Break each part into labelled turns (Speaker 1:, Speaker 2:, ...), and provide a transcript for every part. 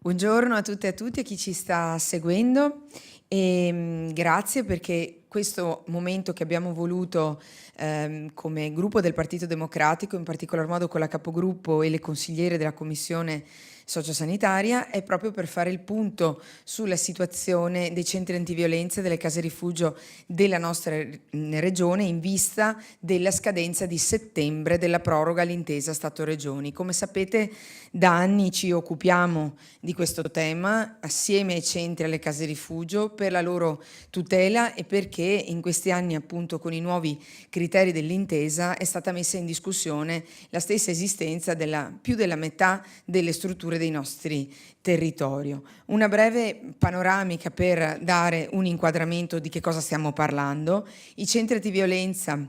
Speaker 1: Buongiorno a tutte e a tutti, a chi ci sta seguendo e grazie perché questo momento che abbiamo voluto come gruppo del Partito Democratico, in particolar modo con la capogruppo e le consigliere della Commissione Sociosanitaria, è proprio per fare il punto sulla situazione dei centri antiviolenza e delle case rifugio della nostra regione in vista della scadenza di settembre della proroga all'intesa Stato-Regioni. Come sapete, da anni ci occupiamo di questo tema assieme ai centri e alle case rifugio per la loro tutela e perché in questi anni, appunto, con i nuovi criteri dell'intesa è stata messa in discussione la stessa esistenza della più della metà delle strutture dei nostri territori. Una breve panoramica per dare un inquadramento di che cosa stiamo parlando. I centri antiviolenza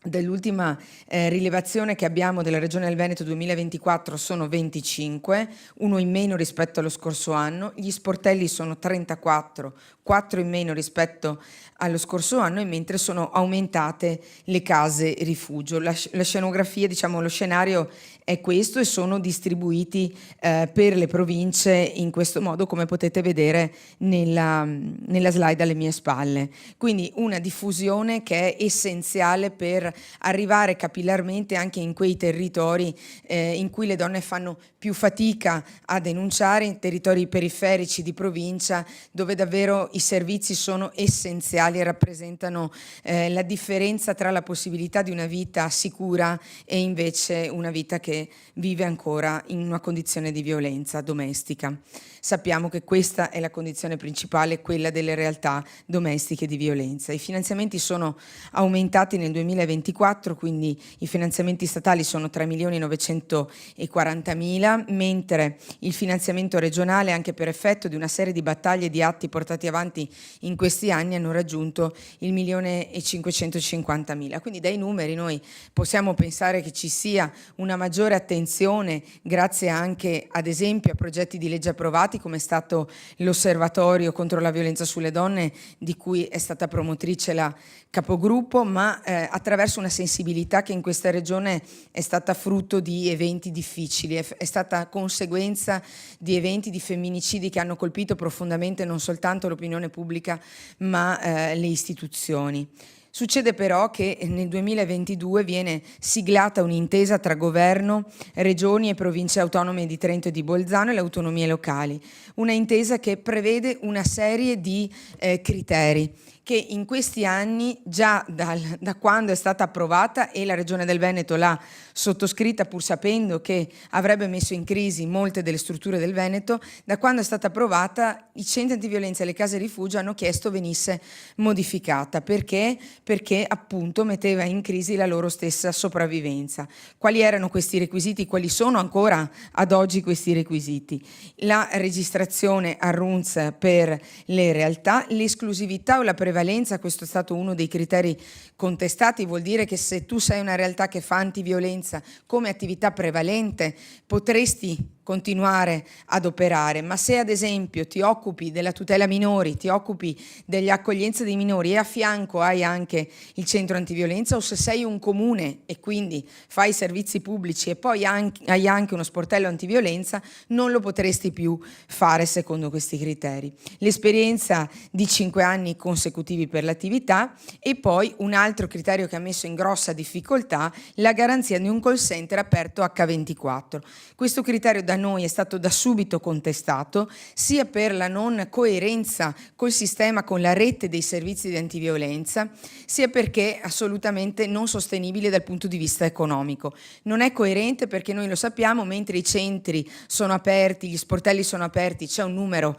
Speaker 1: dell'ultima rilevazione che abbiamo della Regione del Veneto 2024 sono 25, uno in meno rispetto allo scorso anno, gli sportelli sono 34, 4 in meno rispetto allo scorso anno, e mentre sono aumentate le case rifugio. La scenografia, diciamo, lo scenario è questo e sono distribuiti per le province in questo modo, come potete vedere nella slide alle mie spalle. Quindi una diffusione che è essenziale per arrivare capillarmente anche in quei territori in cui le donne fanno più fatica a denunciare, in territori periferici di provincia dove davvero i servizi sono essenziali e rappresentano la differenza tra la possibilità di una vita sicura e invece una vita che vive ancora in una condizione di violenza domestica. Sappiamo che questa è la condizione principale, quella delle realtà domestiche di violenza. I finanziamenti sono aumentati nel 2024, quindi i finanziamenti statali sono 3.940.000, mentre il finanziamento regionale, anche per effetto di una serie di battaglie e di atti portati avanti in questi anni, hanno raggiunto il 1.550.000. Quindi dai numeri noi possiamo pensare che ci sia una maggiore attenzione grazie anche ad esempio a progetti di legge approvati come è stato l'osservatorio contro la violenza sulle donne di cui è stata promotrice la capogruppo, ma attraverso una sensibilità che in questa regione è stata frutto di eventi difficili, è stata conseguenza di eventi di femminicidi che hanno colpito profondamente non soltanto l'opinione pubblica ma le istituzioni. Succede però che nel 2022 viene siglata un'intesa tra governo, regioni e province autonome di Trento e di Bolzano e le autonomie locali, una intesa che prevede una serie di criteri che in questi anni, già da quando è stata approvata e la Regione del Veneto l'ha sottoscritta pur sapendo che avrebbe messo in crisi molte delle strutture del Veneto, da quando è stata approvata i centri antiviolenza e le case rifugio hanno chiesto venisse modificata. Perché? Perché appunto metteva in crisi la loro stessa sopravvivenza. Quali erano questi requisiti? Quali sono ancora ad oggi questi requisiti? La registrazione a RUNTS per le realtà, l'esclusività o la prevalenza, questo è stato uno dei criteri contestati, vuol dire che se tu sei una realtà che fa antiviolenza come attività prevalente potresti continuare ad operare, ma se ad esempio ti occupi della tutela minori, ti occupi dell'accoglienza dei minori e a fianco hai anche il centro antiviolenza, o se sei un comune e quindi fai servizi pubblici e poi hai anche uno sportello antiviolenza, non lo potresti più fare secondo questi criteri. L'esperienza di 5 anni consecutivi per l'attività e poi un altro criterio che ha messo in grossa difficoltà, la garanzia di un call center aperto H24. Questo criterio da noi è stato da subito contestato sia per la non coerenza col sistema, con la rete dei servizi di antiviolenza, sia perché assolutamente non sostenibile dal punto di vista economico. Non è coerente perché noi lo sappiamo, mentre i centri sono aperti, gli sportelli sono aperti, c'è un numero,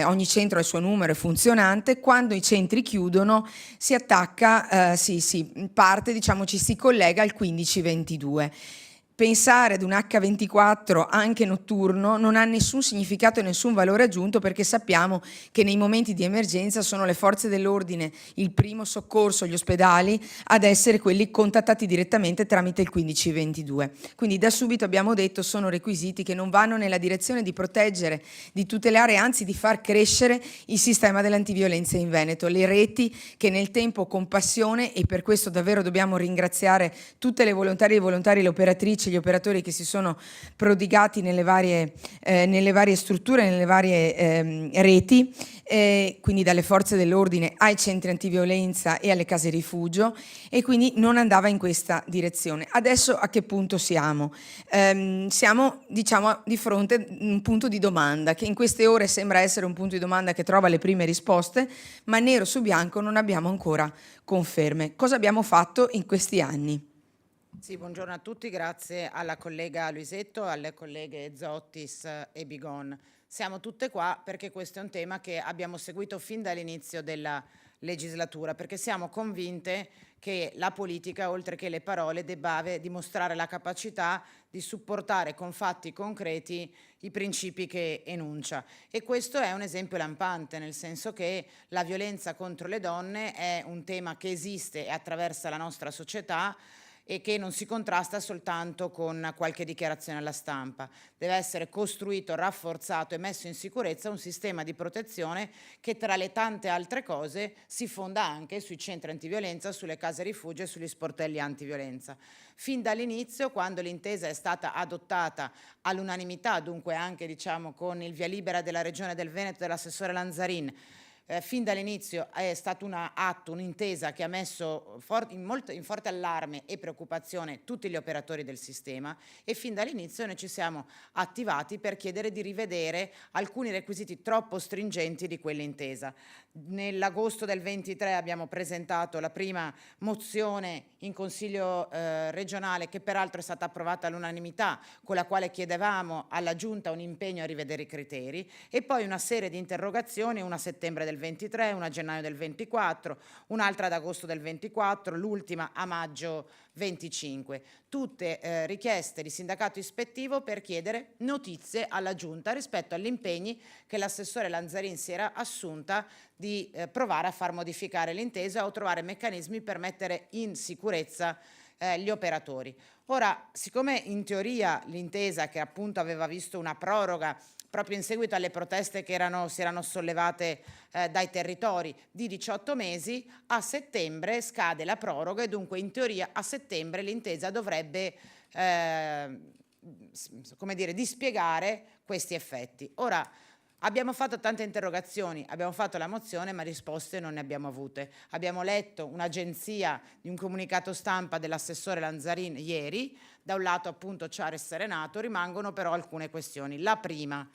Speaker 1: ogni centro ha il suo numero, è funzionante, quando i centri chiudono si attacca, parte, diciamo, ci si collega al 15-22. Pensare ad un H24 anche notturno non ha nessun significato e nessun valore aggiunto, perché sappiamo che nei momenti di emergenza sono le forze dell'ordine, il primo soccorso, gli ospedali ad essere quelli contattati direttamente tramite il 1522. Quindi da subito abbiamo detto sono requisiti che non vanno nella direzione di proteggere, di tutelare, anzi di far crescere il sistema dell'antiviolenza in Veneto, le reti che nel tempo con passione, e per questo davvero dobbiamo ringraziare tutte le volontarie e i volontari, le operatrici, gli operatori che si sono prodigati nelle varie strutture, nelle varie reti, quindi dalle forze dell'ordine ai centri antiviolenza e alle case rifugio, e quindi non andava in questa direzione. Adesso a che punto siamo? Siamo, diciamo, di fronte a un punto di domanda che in queste ore sembra essere un punto di domanda che trova le prime risposte, ma nero su bianco non abbiamo ancora conferme. Cosa abbiamo fatto in questi anni?
Speaker 2: Sì, buongiorno a tutti, grazie alla collega Luisetto, alle colleghe Zottis e Bigon. Siamo tutte qua perché questo è un tema che abbiamo seguito fin dall'inizio della legislatura, perché siamo convinte che la politica, oltre che le parole, debba dimostrare la capacità di supportare con fatti concreti i principi che enuncia. E questo è un esempio lampante, nel senso che la violenza contro le donne è un tema che esiste e attraversa la nostra società, e che non si contrasta soltanto con qualche dichiarazione alla stampa. Deve essere costruito, rafforzato e messo in sicurezza un sistema di protezione che, tra le tante altre cose, si fonda anche sui centri antiviolenza, sulle case rifugio e sugli sportelli antiviolenza. Fin dall'inizio, quando l'intesa è stata adottata all'unanimità, dunque anche con il via libera della Regione del Veneto dell'assessore Lanzarin, fin dall'inizio è stato un atto, un'intesa che ha messo in forte allarme e preoccupazione tutti gli operatori del sistema, e fin dall'inizio noi ci siamo attivati per chiedere di rivedere alcuni requisiti troppo stringenti di quell'intesa. Nell'agosto del 23 abbiamo presentato la prima mozione in Consiglio regionale, che peraltro è stata approvata all'unanimità, con la quale chiedevamo alla Giunta un impegno a rivedere i criteri, e poi una serie di interrogazioni, una a settembre del 23, una a gennaio del 24, un'altra ad agosto del 24, l'ultima a maggio 25, tutte richieste di sindacato ispettivo per chiedere notizie alla Giunta rispetto agli impegni che l'assessore Lanzarin si era assunta di provare a far modificare l'intesa o trovare meccanismi per mettere in sicurezza gli operatori. Ora, siccome in teoria l'intesa, che appunto aveva visto una proroga proprio in seguito alle proteste che si erano sollevate dai territori, di 18 mesi, a settembre scade la proroga e dunque in teoria a settembre l'intesa dovrebbe dispiegare questi effetti. Ora, abbiamo fatto tante interrogazioni, abbiamo fatto la mozione, ma risposte non ne abbiamo avute. Abbiamo letto un'agenzia di un comunicato stampa dell'assessore Lanzarin ieri, da un lato appunto chiaro e serenato, rimangono però alcune questioni. La prima: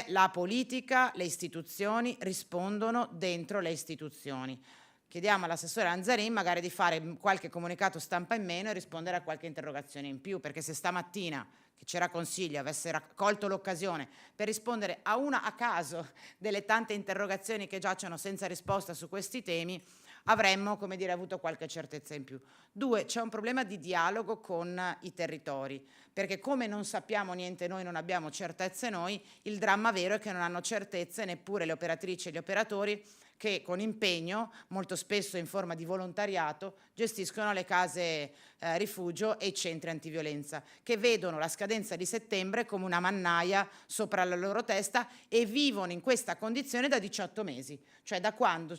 Speaker 2: la politica, le istituzioni rispondono dentro le istituzioni. Chiediamo all'assessore Lanzarin magari di fare qualche comunicato stampa in meno e rispondere a qualche interrogazione in più, perché se stamattina, che c'era Consiglio, avesse raccolto l'occasione per rispondere a una a caso delle tante interrogazioni che giacciono senza risposta su questi temi, avremmo, avuto qualche certezza in più. Due, c'è un problema di dialogo con i territori, perché come non sappiamo niente noi, non abbiamo certezze noi, il dramma vero è che non hanno certezze neppure le operatrici e gli operatori che con impegno, molto spesso in forma di volontariato, gestiscono le case rifugio e i centri antiviolenza, che vedono la scadenza di settembre come una mannaia sopra la loro testa e vivono in questa condizione da 18 mesi, cioè da quando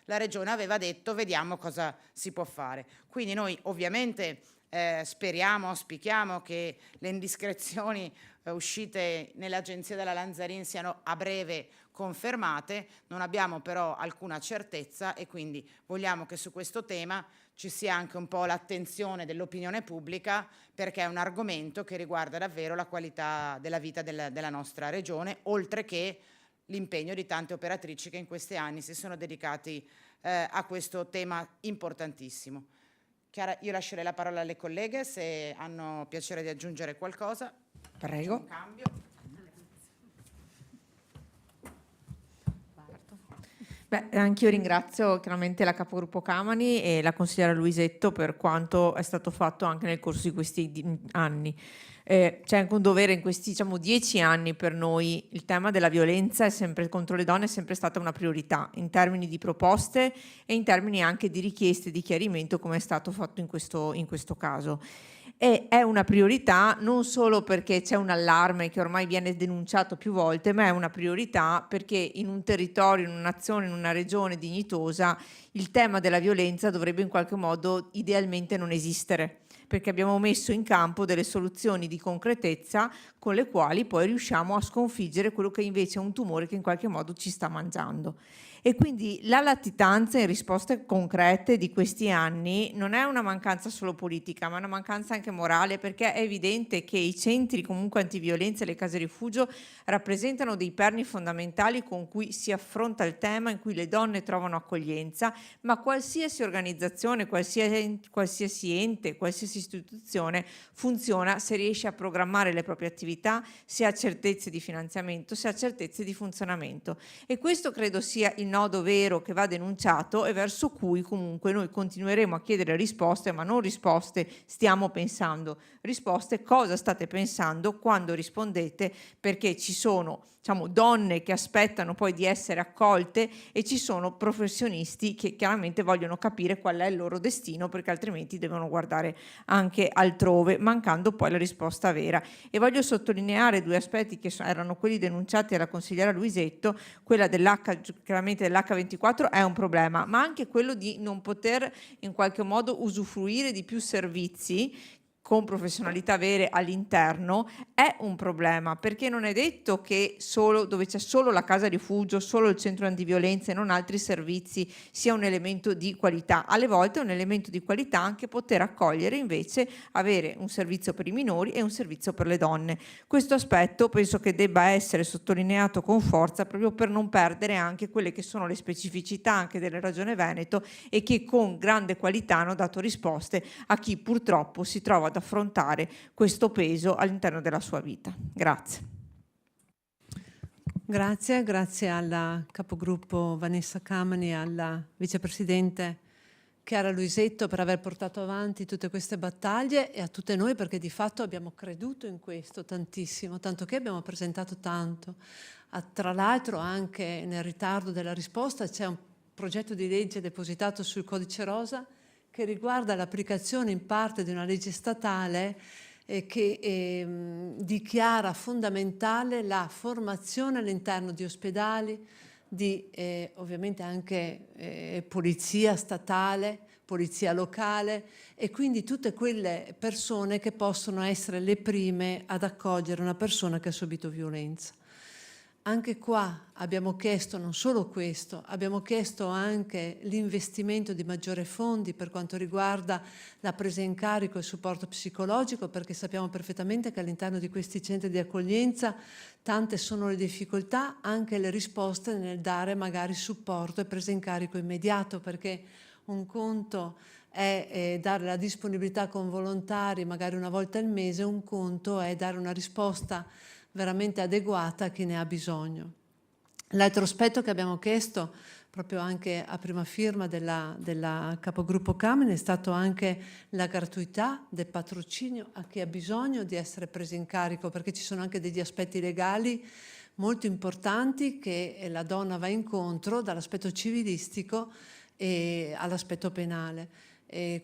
Speaker 2: la Regione aveva detto vediamo cosa si può fare. Quindi noi ovviamente auspichiamo che le indiscrezioni uscite nell'agenzia della Lanzarin siano a breve confermate, non abbiamo però alcuna certezza e quindi vogliamo che su questo tema ci sia anche un po' l'attenzione dell'opinione pubblica, perché è un argomento che riguarda davvero la qualità della vita della nostra regione, oltre che l'impegno di tante operatrici che in questi anni si sono dedicati a questo tema importantissimo. Chiara, io lascerei la parola alle colleghe se hanno piacere di aggiungere qualcosa.
Speaker 1: Prego.
Speaker 2: C'è un cambio.
Speaker 3: Anch'io ringrazio chiaramente la capogruppo Camani e la consigliera Luisetto per quanto è stato fatto anche nel corso di questi anni. C'è anche un dovere in questi 10 anni per noi. Il tema della violenza contro le donne è sempre stata una priorità in termini di proposte e in termini anche di richieste di chiarimento, come è stato fatto in questo caso. E è una priorità non solo perché c'è un allarme che ormai viene denunciato più volte, ma è una priorità perché in un territorio, in una nazione, in una regione dignitosa, il tema della violenza dovrebbe in qualche modo idealmente non esistere, perché abbiamo messo in campo delle soluzioni di concretezza con le quali poi riusciamo a sconfiggere quello che invece è un tumore che in qualche modo ci sta mangiando. E quindi la latitanza in risposte concrete di questi anni non è una mancanza solo politica, ma una mancanza anche morale, perché è evidente che i centri comunque antiviolenza e le case rifugio rappresentano dei perni fondamentali con cui si affronta il tema, in cui le donne trovano accoglienza, ma qualsiasi organizzazione, qualsiasi ente, qualsiasi istituzione funziona se riesce a programmare le proprie attività, se ha certezze di finanziamento, se ha certezze di funzionamento. E questo credo sia il nodo vero che va denunciato e verso cui comunque noi continueremo a chiedere risposte, ma non risposte stiamo pensando, risposte cosa state pensando quando rispondete, perché ci sono donne che aspettano poi di essere accolte e ci sono professionisti che chiaramente vogliono capire qual è il loro destino, perché altrimenti devono guardare anche altrove, mancando poi la risposta vera. E voglio sottolineare due aspetti che erano quelli denunciati alla consigliera Luisetto. Quella chiaramente dell'H24 è un problema, ma anche quello di non poter in qualche modo usufruire di più servizi con professionalità vere all'interno è un problema, perché non è detto che solo dove c'è solo la casa rifugio, solo il centro antiviolenza e non altri servizi sia un elemento di qualità. Alle volte è un elemento di qualità anche poter accogliere, invece avere un servizio per i minori e un servizio per le donne. Questo aspetto penso che debba essere sottolineato con forza, proprio per non perdere anche quelle che sono le specificità anche della Regione Veneto e che con grande qualità hanno dato risposte a chi purtroppo si trova ad affrontare questo peso all'interno della sua vita. Grazie.
Speaker 4: Grazie alla capogruppo Vanessa Camani, alla vicepresidente Chiara Luisetto per aver portato avanti tutte queste battaglie e a tutte noi perché di fatto abbiamo creduto in questo tantissimo, tanto che abbiamo presentato tanto. Tra l'altro anche nel ritardo della risposta c'è un progetto di legge depositato sul Codice Rosa che riguarda l'applicazione in parte di una legge statale che dichiara fondamentale la formazione all'interno di ospedali, di ovviamente anche polizia statale, polizia locale e quindi tutte quelle persone che possono essere le prime ad accogliere una persona che ha subito violenza. Anche qua abbiamo chiesto non solo questo, abbiamo chiesto anche l'investimento di maggiori fondi per quanto riguarda la presa in carico e il supporto psicologico, perché sappiamo perfettamente che all'interno di questi centri di accoglienza tante sono le difficoltà, anche le risposte nel dare magari supporto e presa in carico immediato, perché un conto è dare la disponibilità con volontari magari una volta al mese, un conto è dare una risposta veramente adeguata a chi ne ha bisogno. L'altro aspetto che abbiamo chiesto, proprio anche a prima firma della capogruppo Camene, è stato anche la gratuità del patrocinio a chi ha bisogno di essere preso in carico, perché ci sono anche degli aspetti legali molto importanti che la donna va incontro dall'aspetto civilistico e all'aspetto penale.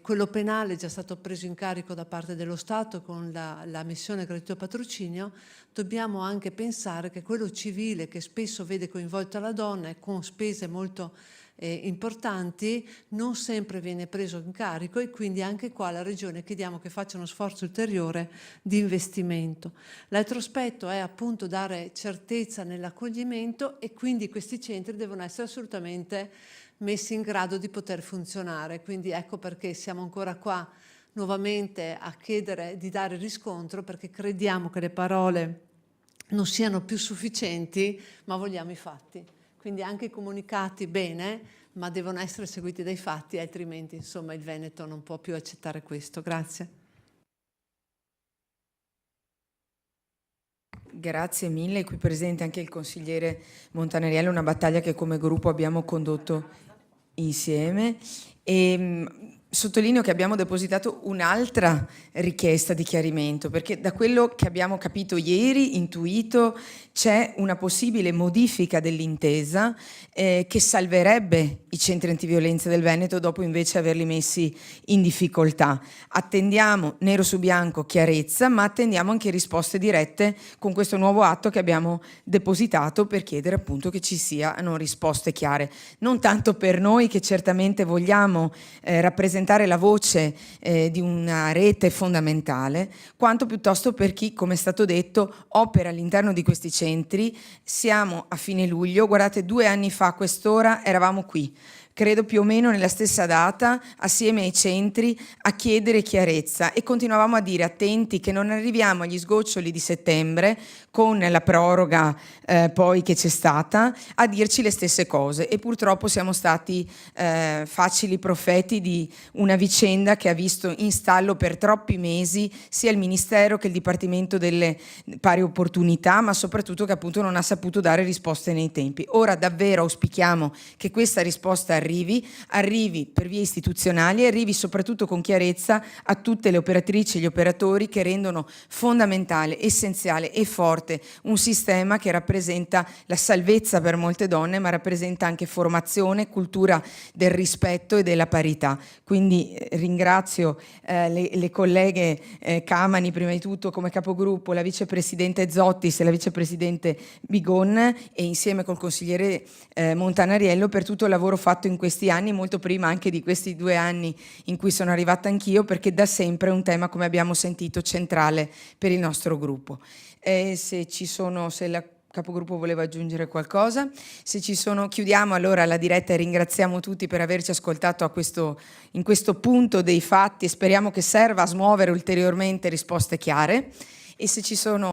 Speaker 4: Quello penale è già stato preso in carico da parte dello Stato con la missione gratuito patrocinio. Dobbiamo anche pensare che quello civile, che spesso vede coinvolta la donna e con spese molto importanti, non sempre viene preso in carico e quindi anche qua alla Regione chiediamo che faccia uno sforzo ulteriore di investimento. L'altro aspetto è appunto dare certezza nell'accoglimento e quindi questi centri devono essere assolutamente messi in grado di poter funzionare, quindi ecco perché siamo ancora qua nuovamente a chiedere di dare riscontro, perché crediamo che le parole non siano più sufficienti, ma vogliamo i fatti. Quindi anche i comunicati bene, ma devono essere seguiti dai fatti, altrimenti insomma il Veneto non può più accettare questo. Grazie.
Speaker 1: Grazie mille, qui presente anche il consigliere Montanariello, una battaglia che come gruppo abbiamo condotto insieme e sottolineo che abbiamo depositato un'altra richiesta di chiarimento, perché da quello che abbiamo capito ieri, intuito, c'è una possibile modifica dell'intesa che salverebbe i centri antiviolenza del Veneto dopo invece averli messi in difficoltà. Attendiamo nero su bianco chiarezza, ma attendiamo anche risposte dirette con questo nuovo atto che abbiamo depositato per chiedere appunto che ci siano risposte chiare, non tanto per noi che certamente vogliamo rappresentare diventare la voce di una rete fondamentale, quanto piuttosto per chi, come è stato detto, opera all'interno di questi centri. Siamo a fine luglio, guardate, 2 anni fa a quest'ora eravamo qui, credo più o meno nella stessa data, assieme ai centri, a chiedere chiarezza, e continuavamo a dire attenti che non arriviamo agli sgoccioli di settembre con la proroga poi che c'è stata, a dirci le stesse cose, e purtroppo siamo stati facili profeti di una vicenda che ha visto in stallo per troppi mesi sia il Ministero che il Dipartimento delle Pari Opportunità, ma soprattutto che appunto non ha saputo dare risposte nei tempi. Ora davvero auspichiamo che questa risposta arrivi per vie istituzionali e arrivi soprattutto con chiarezza a tutte le operatrici e gli operatori che rendono fondamentale, essenziale e forte un sistema che rappresenta la salvezza per molte donne, ma rappresenta anche formazione, cultura del rispetto e della parità. Quindi ringrazio le colleghe Camani prima di tutto come capogruppo, la vicepresidente Zottis e la vicepresidente Bigon, e insieme col consigliere Montanariello per tutto il lavoro fatto in questi anni, molto prima anche di questi 2 anni in cui sono arrivata anch'io, perché da sempre è un tema, come abbiamo sentito, centrale per il nostro gruppo. Se la capogruppo voleva aggiungere qualcosa, se ci sono, chiudiamo allora la diretta e ringraziamo tutti per averci ascoltato in questo punto dei fatti, e speriamo che serva a smuovere ulteriormente risposte chiare. E se ci sono